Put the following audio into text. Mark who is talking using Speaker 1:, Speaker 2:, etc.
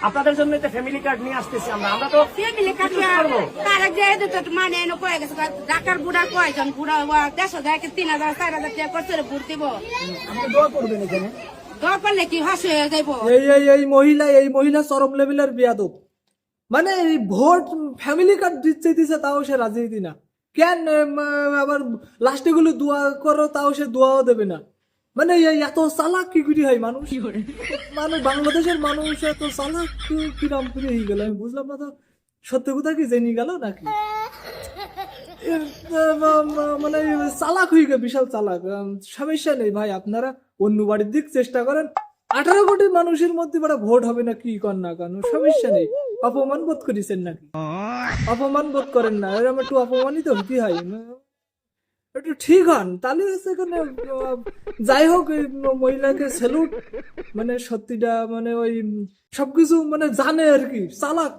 Speaker 1: আপনাদের জন্য তো ফ্যামিলি কার্ড নিয়ে আসতেছি আমরা তো
Speaker 2: ফ্যামিলি কার্ড তারা যে মানে এনে কয়ে গেছে ঢাকার বুড়া কয়জন বুড়া 10,000 3,000 4,000 টাকা করছে ভোট দিব।
Speaker 1: আপনি দোয়া করবেন এখানে।
Speaker 2: দর করলে কি হাস হয়ে যাইব।
Speaker 3: এই মহিলা চরম লেভেলের বিয়াদব। মানে এই ভোট ফ্যামিলি কার্ড দিচ্ছে তাও সে রাজি হইতি না কেন, আবার লাস্টে গুলো দোয়া করো তাও সে দোয়াও দেবে না। মানে এই এত চালাক কি করে হয় মানুষ, মানে বাংলাদেশের মানুষ এত চালাক কিরাম করে হয়ে গেল আমি বুঝলাম না। তো সত্যি কথা কি জেনে গেল নাকি মানে চালাক হয়ে গেল, বিশাল চালাক। সমস্যা নেই ভাই, আপনারা অন্য বাড়ির দিক চেষ্টা করেন। 18 কোটি মানুষের মধ্যে বড় ভোট হবে না কি কর না কেন, সমস্যা নেই। অপমান বোধ করেছেন নাকি? অপমান বোধ করেন না, এরকম একটু অপমানিত হতে হয়, একটু ঠিক হন তাহলে হচ্ছে এখানে। যাই হোক, এই মহিলাকে স্যালুট, মানে সত্যিটা মানে ওই সবকিছু মানে জানে আর কি, চালাক।